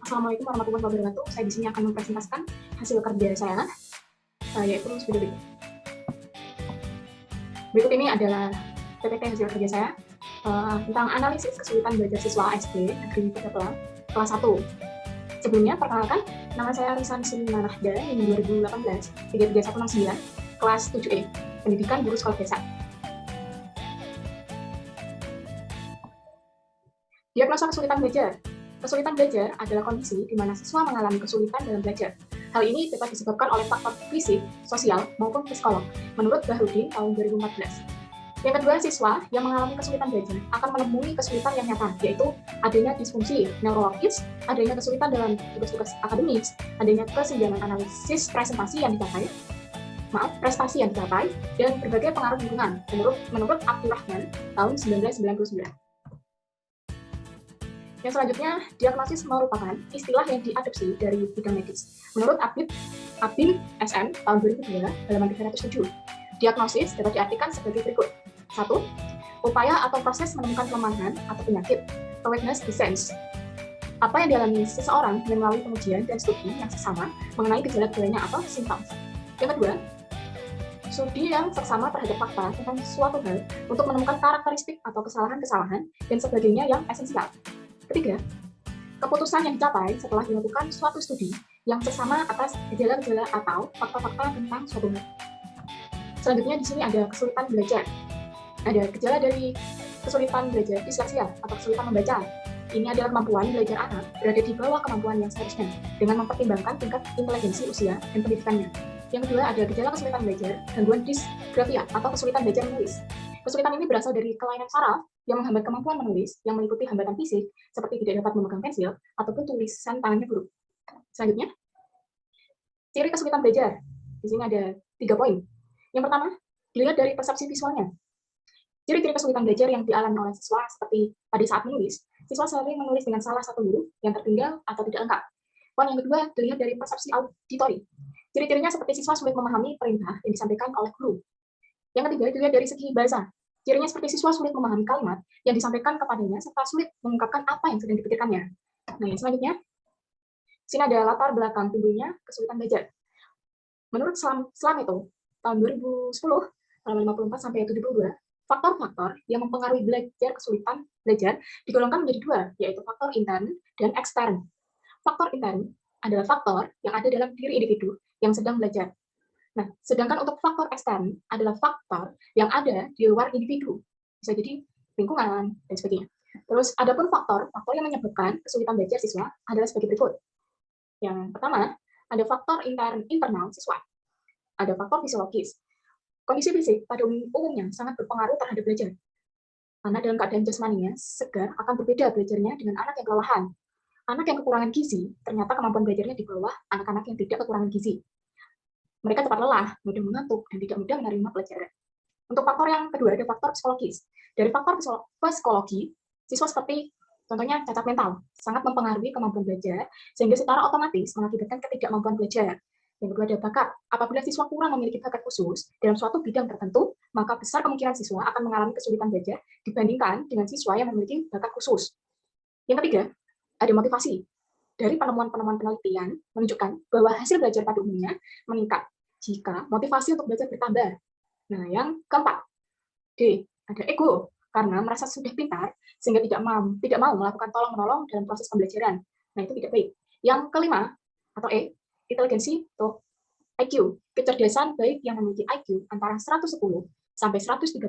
Assalamualaikum warahmatullahi wabarakatuh. Saya di sini akan mempresentasikan hasil kerja saya, yaitu seperti berikut. Berikut ini adalah PPT hasil kerja saya tentang analisis kesulitan belajar siswa SD Negeri Tegapelang kelas 1. Sebelumnya, perkenalkan, nama saya Risan Sinina Nahda, ini 2018, 33169, kelas 7E, Pendidikan Guru Sekolah Desa. Diagnosa kesulitan belajar. Kesulitan belajar adalah kondisi di mana siswa mengalami kesulitan dalam belajar. Hal ini dapat disebabkan oleh faktor fisik, sosial, maupun psikolog, menurut Bahrudin tahun 2014. Yang kedua, siswa yang mengalami kesulitan belajar akan menemui kesulitan yang nyata, yaitu adanya disfungsi neurologis, adanya kesulitan dalam tugas-tugas akademis, adanya kesenjangan analisis prestasi yang dicapai, dan berbagai pengaruh lingkungan, menurut Abdurrahman tahun 1999. Yang selanjutnya, diagnosis merupakan istilah yang diadopsi dari bidang medis. Menurut Abin SM tahun 2002, halaman 307, diagnosis dapat diartikan sebagai berikut. 1. Upaya atau proses menemukan kelemahan atau penyakit, awareness descent. Apa yang dialami seseorang melalui pengujian dan studi yang sesama mengenai gejala-gejalanya atau symptoms. Yang kedua, studi yang seksama terhadap fakta tentang suatu hal untuk menemukan karakteristik atau kesalahan-kesalahan dan sebagainya yang esensial. Ketiga, keputusan yang dicapai setelah dilakukan suatu studi yang seksama atas gejala-gejala atau fakta-fakta tentang suatu hal. Selanjutnya di sini ada kesulitan belajar. Ada gejala dari kesulitan belajar disleksia atau kesulitan membaca. Ini adalah kemampuan belajar anak berada di bawah kemampuan yang seharusnya dengan mempertimbangkan tingkat inteligensi usia dan pendidikannya. Yang kedua ada gejala kesulitan belajar, gangguan disgrafia atau kesulitan belajar menulis. Kesulitan ini berasal dari kelainan saraf yang menghambat kemampuan menulis, yang meliputi hambatan fisik seperti tidak dapat memegang pensil ataupun tulisan tangannya buruk. Selanjutnya, ciri kesulitan belajar. Di sini ada 3 poin. Yang pertama, dilihat dari persepsi visualnya. Ciri-ciri kesulitan belajar yang dialami oleh siswa seperti pada saat menulis, siswa sering menulis dengan salah satu huruf yang tertinggal atau tidak lengkap. Poin yang kedua, dilihat dari persepsi auditori. Ciri-cirinya seperti siswa sulit memahami perintah yang disampaikan oleh guru. Yang ketiga, dilihat dari segi bahasa. Cirinya seperti siswa sulit memahami kalimat yang disampaikan kepadanya serta sulit mengungkapkan apa yang sedang dipikirkannya. Nah, yang selanjutnya, sini ada latar belakang timbulnya kesulitan belajar. Menurut Slameto tahun 2010, halaman 54 sampai 72, faktor-faktor yang mempengaruhi kesulitan belajar digolongkan menjadi 2, yaitu faktor intern dan ekstern. Faktor intern adalah faktor yang ada dalam diri individu yang sedang belajar. Nah, sedangkan untuk faktor ekstern adalah faktor yang ada di luar individu, bisa jadi lingkungan dan sebagainya. Terus, adapun faktor yang menyebabkan kesulitan belajar siswa adalah sebagai berikut. Yang pertama, ada faktor internal siswa. Ada faktor fisiologis. Kondisi fisik pada umumnya sangat berpengaruh terhadap belajar. Anak dalam keadaan jasmaninya segar akan berbeda belajarnya dengan anak yang kelelahan. Anak yang kekurangan gizi, ternyata kemampuan belajarnya di bawah anak-anak yang tidak kekurangan gizi. Mereka cepat lelah, mudah mengantuk, dan tidak mudah menerima pelajaran. Untuk faktor yang kedua, ada faktor psikologis. Dari faktor psikologi, siswa seperti contohnya cacat mental, sangat mempengaruhi kemampuan belajar, sehingga secara otomatis mengakibatkan ketidakmampuan belajar. Yang kedua ada bakat. Apabila siswa kurang memiliki bakat khusus dalam suatu bidang tertentu, maka besar kemungkinan siswa akan mengalami kesulitan belajar dibandingkan dengan siswa yang memiliki bakat khusus. Yang ketiga, ada motivasi. Dari penemuan-penemuan penelitian menunjukkan bahwa hasil belajar pada umumnya meningkat jika motivasi untuk belajar bertambah. Nah, yang keempat, D, ada ego, karena merasa sudah pintar sehingga tidak mau melakukan tolong-menolong dalam proses pembelajaran. Nah, itu tidak baik. Yang kelima, atau E, inteligensi atau IQ, kecerdasan baik yang memiliki IQ antara 110 sampai 130,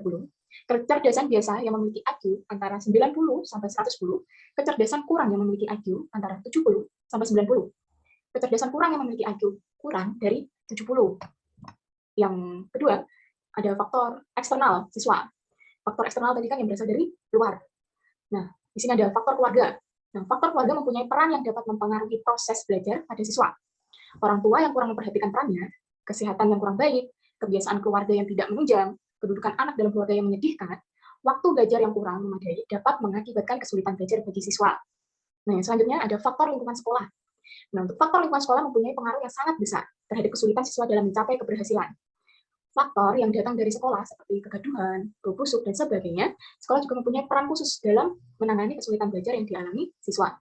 kecerdasan biasa yang memiliki IQ antara 90 sampai 110, kecerdasan kurang yang memiliki IQ antara 70 sampai 90. Kecerdasan kurang yang memiliki IQ kurang dari 70. Yang kedua, ada faktor eksternal siswa. Faktor eksternal tadi kan yang berasal dari luar. Nah, di sini ada faktor keluarga. Nah, faktor keluarga mempunyai peran yang dapat mempengaruhi proses belajar pada siswa. Orang tua yang kurang memperhatikan perannya, kesehatan yang kurang baik, kebiasaan keluarga yang tidak menunjang, kedudukan anak dalam keluarga yang menyedihkan, waktu belajar yang kurang memadai dapat mengakibatkan kesulitan belajar bagi siswa. Nah, selanjutnya ada faktor lingkungan sekolah. Nah, untuk faktor lingkungan sekolah mempunyai pengaruh yang sangat besar terhadap kesulitan siswa dalam mencapai keberhasilan. Faktor yang datang dari sekolah seperti kegaduhan, bau busuk, dan sebagainya, sekolah juga mempunyai peran khusus dalam menangani kesulitan belajar yang dialami siswa.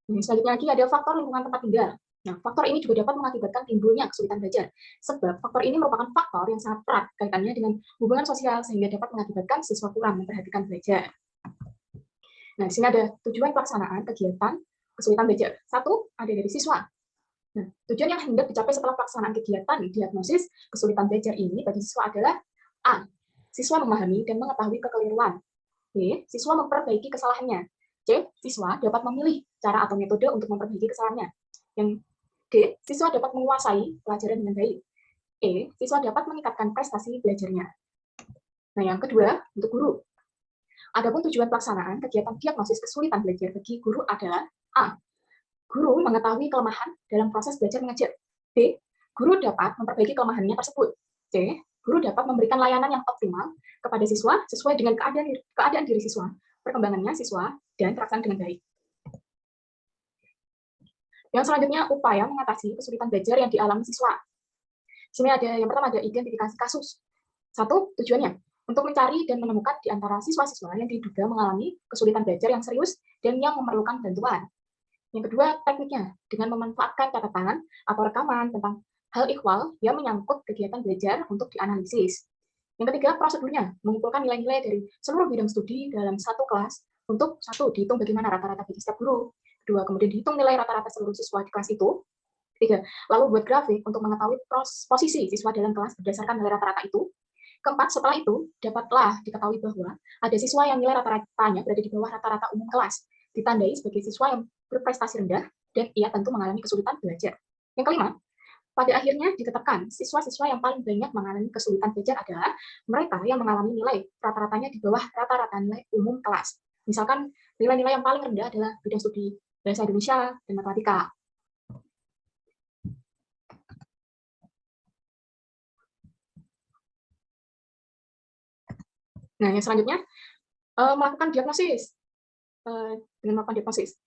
Selanjutnya lagi ada faktor lingkungan tempat tinggal. Nah, faktor ini juga dapat mengakibatkan timbulnya kesulitan belajar, sebab faktor ini merupakan faktor yang sangat erat kaitannya dengan hubungan sosial sehingga dapat mengakibatkan siswa kurang memperhatikan belajar. Nah, di sini ada tujuan pelaksanaan kegiatan kesulitan belajar. Satu, ada dari siswa. Nah, tujuan yang hendak dicapai setelah pelaksanaan kegiatan diagnosis kesulitan belajar ini bagi siswa adalah A. Siswa memahami dan mengetahui kekeliruan. B. Siswa memperbaiki kesalahannya. C. Siswa dapat memilih cara atau metode untuk memperbaiki kesalahannya. Yang D. Siswa dapat menguasai pelajaran dengan baik. E. Siswa dapat meningkatkan prestasi belajarnya. Nah, yang kedua, untuk guru. Adapun tujuan pelaksanaan kegiatan diagnosis kesulitan belajar bagi guru adalah A. Guru mengetahui kelemahan dalam proses belajar mengajar. B. Guru dapat memperbaiki kelemahannya tersebut. C. Guru dapat memberikan layanan yang optimal kepada siswa sesuai dengan keadaan diri siswa, perkembangannya siswa, dan terlaksana dengan baik. Yang selanjutnya, upaya mengatasi kesulitan belajar yang dialami siswa. Di sini ada yang pertama ada identifikasi kasus. Satu, tujuannya untuk mencari dan menemukan di antara siswa-siswa yang diduga mengalami kesulitan belajar yang serius dan yang memerlukan bantuan. Yang kedua, tekniknya dengan memanfaatkan catatan atau rekaman tentang hal ihwal yang menyangkut kegiatan belajar untuk dianalisis. Yang ketiga, prosedurnya mengumpulkan nilai-nilai dari seluruh bidang studi dalam satu kelas untuk satu, dihitung bagaimana rata-rata bagi setiap guru. Kedua, kemudian dihitung nilai rata-rata seluruh siswa di kelas itu. Ketiga, lalu buat grafik untuk mengetahui posisi siswa dalam kelas berdasarkan nilai rata-rata itu. Keempat, setelah itu, dapatlah diketahui bahwa ada siswa yang nilai rata-ratanya berada di bawah rata-rata umum kelas, ditandai sebagai siswa yang berprestasi rendah, dan ia tentu mengalami kesulitan belajar. Yang kelima, pada akhirnya ditetapkan siswa-siswa yang paling banyak mengalami kesulitan belajar adalah mereka yang mengalami nilai rata-ratanya di bawah rata-rata nilai umum kelas. Misalkan nilai-nilai yang paling rendah adalah bidang studi bahasa Indonesia dan matematika. Nah, yang selanjutnya, melakukan diagnosis. Dengan melakukan diagnosis.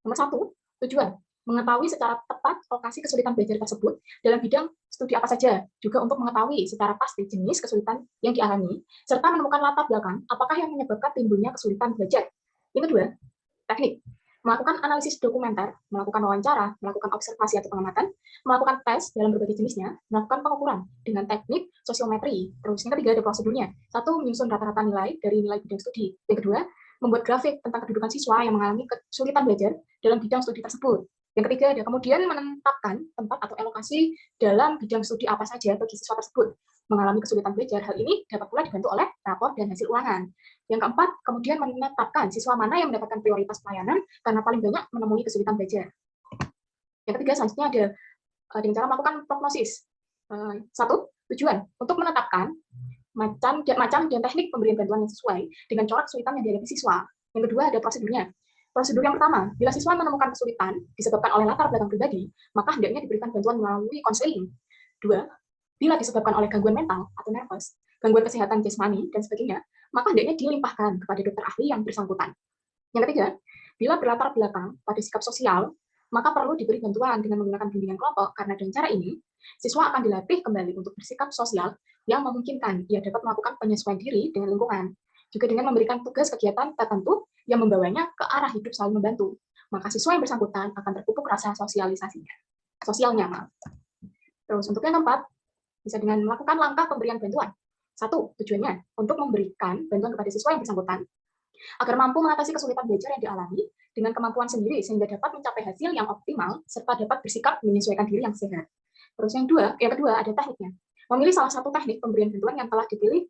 Nomor satu, tujuan mengetahui secara tepat lokasi kesulitan belajar tersebut dalam bidang studi apa saja, juga untuk mengetahui secara pasti jenis kesulitan yang dialami, serta menemukan latar belakang apakah yang menyebabkan timbulnya kesulitan belajar. Yang kedua, teknik. Melakukan analisis dokumenter, melakukan wawancara, melakukan observasi atau pengamatan, melakukan tes dalam berbagai jenisnya, melakukan pengukuran dengan teknik sosiometri. Terus yang ketiga ada prosedurnya. Satu, menyusun rata-rata nilai dari nilai bidang studi. Yang kedua, membuat grafik tentang kedudukan siswa yang mengalami kesulitan belajar dalam bidang studi tersebut. Yang ketiga ada kemudian menetapkan tempat atau alokasi dalam bidang studi apa saja bagi siswa tersebut mengalami kesulitan belajar. Hal ini dapat pula dibantu oleh rapor dan hasil ulangan. Yang keempat, kemudian menetapkan siswa mana yang mendapatkan prioritas pelayanan karena paling banyak menemui kesulitan belajar. Yang ketiga, selanjutnya ada dengan cara melakukan prognosis. Satu, tujuan untuk menetapkan macam dan teknik pemberian bantuan yang sesuai dengan corak kesulitan yang dihadapi siswa. Yang kedua, ada prosedurnya. Prosedur yang pertama, bila siswa menemukan kesulitan disebabkan oleh latar belakang pribadi, maka hendaknya diberikan bantuan melalui konseling. Dua, bila disebabkan oleh gangguan mental atau nervous, gangguan kesehatan jasmani, dan sebagainya, maka hendaknya dilimpahkan kepada dokter ahli yang bersangkutan. Yang ketiga, bila berlatar belakang pada sikap sosial, maka perlu diberi bantuan dengan menggunakan bimbingan kelompok, karena dengan cara ini, siswa akan dilatih kembali untuk bersikap sosial yang memungkinkan ia dapat melakukan penyesuaian diri dengan lingkungan, juga dengan memberikan tugas kegiatan tertentu yang membawanya ke arah hidup saling membantu. Maka siswa yang bersangkutan akan terpupuk rasa sosialnya. Terus untuk yang keempat, bisa dengan melakukan langkah pemberian bantuan. Satu, tujuannya untuk memberikan bantuan kepada siswa yang bersangkutan agar mampu mengatasi kesulitan belajar yang dialami dengan kemampuan sendiri sehingga dapat mencapai hasil yang optimal serta dapat bersikap menyesuaikan diri yang sehat. Terus yang kedua ada tekniknya. Memilih salah satu teknik pemberian bantuan yang telah dipilih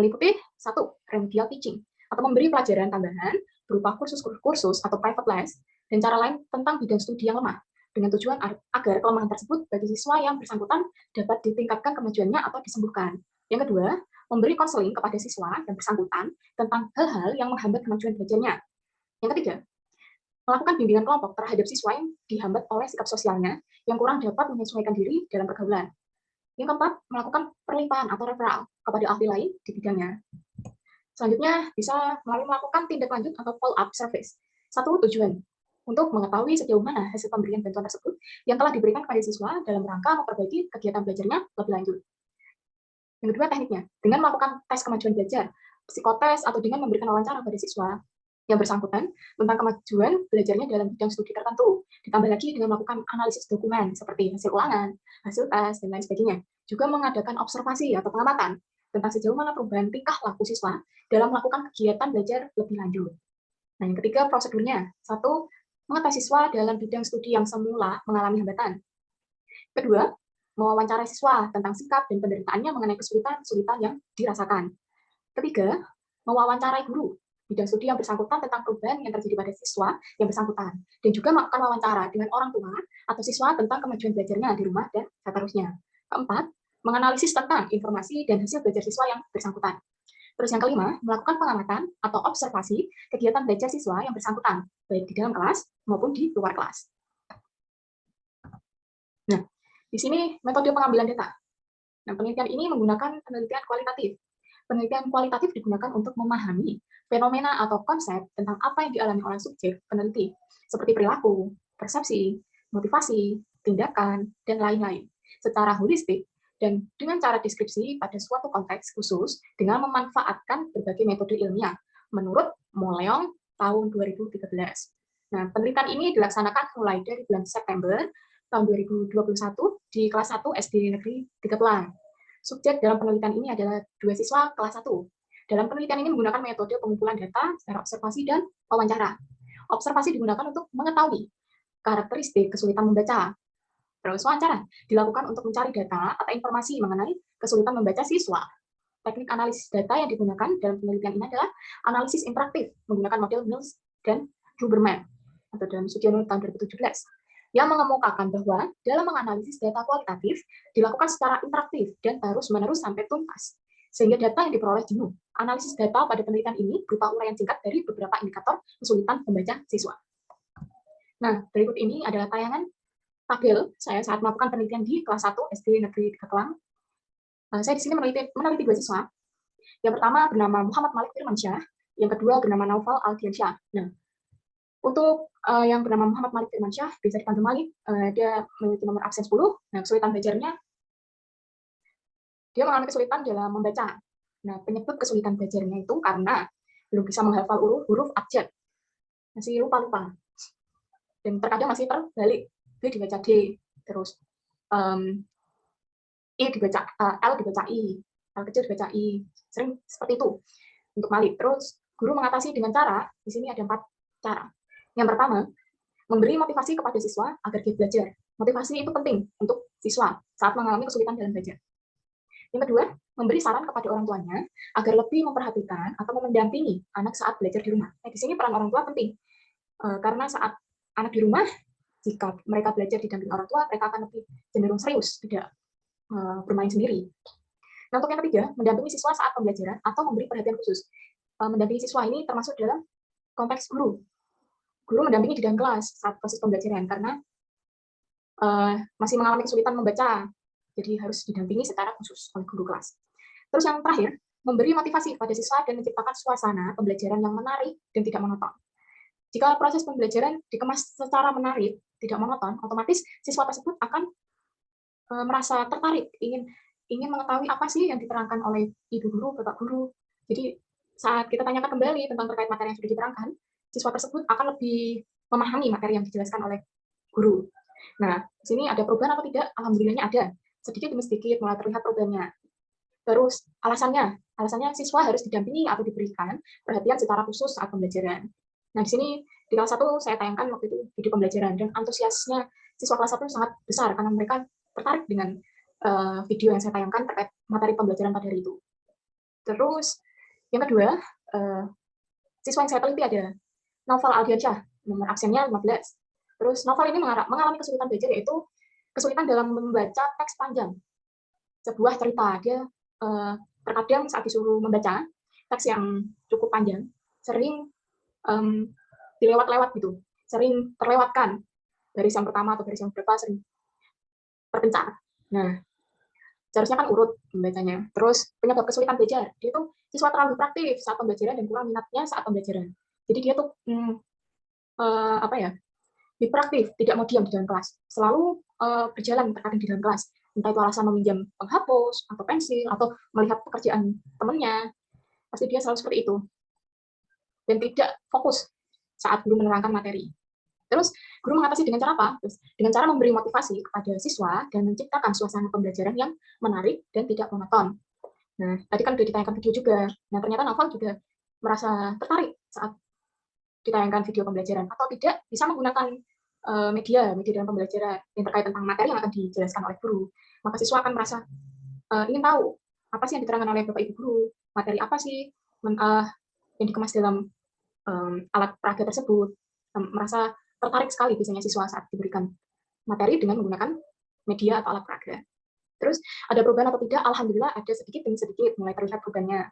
meliputi satu, remedial teaching atau memberi pelajaran tambahan berupa kursus atau private class dan cara lain tentang bidang studi yang lemah dengan tujuan agar kelemahan tersebut bagi siswa yang bersangkutan dapat ditingkatkan kemajuannya atau disembuhkan. Yang kedua, memberi konseling kepada siswa yang bersangkutan tentang hal-hal yang menghambat kemajuan belajarnya. Yang ketiga, melakukan bimbingan kelompok terhadap siswa yang dihambat oleh sikap sosialnya yang kurang dapat menyesuaikan diri dalam pergaulan. Yang keempat, melakukan perlimpahan atau referral kepada ahli lain di bidangnya. Selanjutnya, bisa melalui melakukan tindak lanjut atau follow-up service. Satu, tujuan untuk mengetahui sejauh mana hasil pemberian bantuan tersebut yang telah diberikan kepada siswa dalam rangka memperbaiki kegiatan belajarnya lebih lanjut. Yang kedua, tekniknya, dengan melakukan tes kemajuan belajar, psikotes, atau dengan memberikan wawancara pada siswa. yang bersangkutan tentang kemajuan belajarnya dalam bidang studi tertentu. Ditambah lagi dengan melakukan analisis dokumen seperti hasil ulangan, hasil tes, dan lain sebagainya. Juga mengadakan observasi atau pengamatan tentang sejauh mana perubahan tingkah laku siswa dalam melakukan kegiatan belajar lebih lanjut. Nah, yang ketiga, prosedurnya. 1. Mengetes siswa dalam bidang studi yang semula mengalami hambatan. Kedua, mewawancarai siswa tentang sikap dan penderitaannya mengenai kesulitan-kesulitan yang dirasakan. Ketiga, mewawancarai guru bidang studi yang bersangkutan tentang perubahan yang terjadi pada siswa yang bersangkutan, dan juga melakukan wawancara dengan orang tua atau siswa tentang kemajuan belajarnya di rumah dan seterusnya. Keempat, menganalisis tentang informasi dan hasil belajar siswa yang bersangkutan. Terus yang kelima, melakukan pengamatan atau observasi kegiatan belajar siswa yang bersangkutan, baik di dalam kelas maupun di luar kelas. Nah, di sini metode pengambilan data. Nah, penelitian ini menggunakan penelitian kualitatif. Penelitian kualitatif digunakan untuk memahami fenomena atau konsep tentang apa yang dialami oleh subjek peneliti, seperti perilaku, persepsi, motivasi, tindakan, dan lain-lain, secara holistik dan dengan cara deskripsi pada suatu konteks khusus dengan memanfaatkan berbagai metode ilmiah, menurut Moleong tahun 2013. Nah, penelitian ini dilaksanakan mulai dari bulan September tahun 2021 di kelas 1 SD Negeri Tigepelang. Subjek dalam penelitian ini adalah 2 siswa kelas 1. Dalam penelitian ini menggunakan metode pengumpulan data secara observasi dan wawancara. Observasi digunakan untuk mengetahui karakteristik kesulitan membaca. Terus wawancara dilakukan untuk mencari data atau informasi mengenai kesulitan membaca siswa. Teknik analisis data yang digunakan dalam penelitian ini adalah analisis interaktif menggunakan model Mills dan Huberman atau dalam Sugiono tahun 2017. Yang mengemukakan bahwa dalam menganalisis data kualitatif dilakukan secara interaktif dan terus-menerus sampai tuntas, sehingga data yang diperoleh jenuh. Analisis data pada penelitian ini berupa uraian singkat dari beberapa indikator kesulitan membaca siswa. Nah, berikut ini adalah tayangan tabel saya saat melakukan penelitian di kelas 1 SD Negeri Tigepelang. Saya di sini meneliti 2 siswa. Yang pertama bernama Muhammad Malik Firmansyah, yang kedua bernama Naufal Aldiansyah. Nah, untuk yang bernama Muhammad Malik Firmansyah, bisa dipanggil Malik, dia memiliki nomor absen 10. Nah, kesulitan belajarnya, dia mengalami kesulitan dalam membaca. Nah, penyebab kesulitan belajarnya itu karena belum bisa menghafal huruf abjad, masih lupa-lupa, dan terkadang masih terbalik, B dibaca D, terus I dibaca L dibaca I, L kecil dibaca I, sering seperti itu untuk Malik. Terus guru mengatasi dengan cara, di sini ada 4 cara. Yang pertama, memberi motivasi kepada siswa agar giat belajar. Motivasi itu penting untuk siswa saat mengalami kesulitan dalam belajar. Yang kedua, memberi saran kepada orang tuanya agar lebih memperhatikan atau mendampingi anak saat belajar di rumah. Nah, di sini peran orang tua penting, karena saat anak di rumah, jika mereka belajar didampingi orang tua, mereka akan lebih cenderung serius, tidak bermain sendiri. Nah, untuk yang ketiga, mendampingi siswa saat pembelajaran atau memberi perhatian khusus. Mendampingi siswa ini termasuk dalam konteks guru. Guru mendampingi di dalam kelas saat proses pembelajaran karena masih mengalami kesulitan membaca, jadi harus didampingi secara khusus oleh guru kelas. Terus yang terakhir, memberi motivasi pada siswa dan menciptakan suasana pembelajaran yang menarik dan tidak monoton. Jika proses pembelajaran dikemas secara menarik, tidak monoton, otomatis siswa tersebut akan merasa tertarik, ingin mengetahui apa sih yang diterangkan oleh ibu guru, bapak guru. Jadi saat kita tanyakan kembali tentang terkait materi yang sudah diterangkan, siswa tersebut akan lebih memahami materi yang dijelaskan oleh guru. Nah, di sini ada perubahan atau tidak? Alhamdulillahnya ada. Sedikit demi sedikit mulai terlihat perubahannya. Terus alasannya siswa harus didampingi atau diberikan perhatian secara khusus saat pembelajaran. Nah, di sini di kelas 1 saya tayangkan waktu itu video pembelajaran, dan antusiasnya siswa kelas 1 sangat besar karena mereka tertarik dengan video yang saya tayangkan terkait materi pembelajaran pada hari itu. Terus yang kedua, siswa yang saya teliti ada Naufal Aldiansyah, nomor absennya 15. Terus Naufal ini mengalami kesulitan belajar, yaitu kesulitan dalam membaca teks panjang, sebuah cerita. Dia terkadang saat disuruh membaca teks yang cukup panjang, sering dilewat-lewat gitu, sering terlewatkan baris yang pertama atau baris yang berapa, sering terpencar. Nah, seharusnya kan urut membacanya. Terus penyebab kesulitan belajar, dia tuh siswa terlalu praktis saat pembelajaran dan kurang minatnya saat pembelajaran. Jadi dia tuh hiperaktif, tidak mau diam di dalam kelas, selalu berjalan terkadang di dalam kelas. Entah itu alasan meminjam penghapus atau pensil atau melihat pekerjaan temannya, pasti dia selalu seperti itu. dan tidak fokus saat guru menerangkan materi. Terus, guru mengatasi dengan cara apa? Terus, dengan cara memberi motivasi kepada siswa dan menciptakan suasana pembelajaran yang menarik dan tidak monoton. Nah, tadi kan sudah ditayangkan video juga. Nah, ternyata Naufal juga merasa tertarik saat ditayangkan video pembelajaran, atau tidak bisa menggunakan media dalam pembelajaran yang terkait tentang materi yang akan dijelaskan oleh guru. Maka siswa akan merasa ingin tahu apa sih yang diterangkan oleh Bapak Ibu guru, materi apa sih yang dikemas dalam alat peraga tersebut. Merasa tertarik sekali biasanya siswa saat diberikan materi dengan menggunakan media atau alat peraga. Terus ada perubahan atau tidak? Alhamdulillah ada sedikit demi sedikit mulai terlihat perubahannya.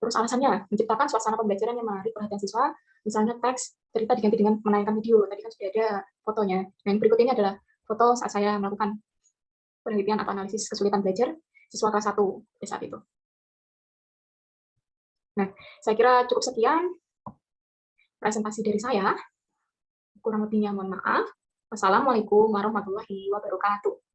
Terus alasannya menciptakan suasana pembelajaran yang menarik perhatian siswa, misalnya teks cerita diganti dengan menayangkan video. Tadi kan sudah ada fotonya. Nah, yang berikut ini adalah foto saat saya melakukan penelitian atau analisis kesulitan belajar siswa kelas 1 pada saat itu. Nah, saya kira cukup sekian presentasi dari saya. Kurang lebihnya mohon maaf. Wassalamualaikum warahmatullahi wabarakatuh.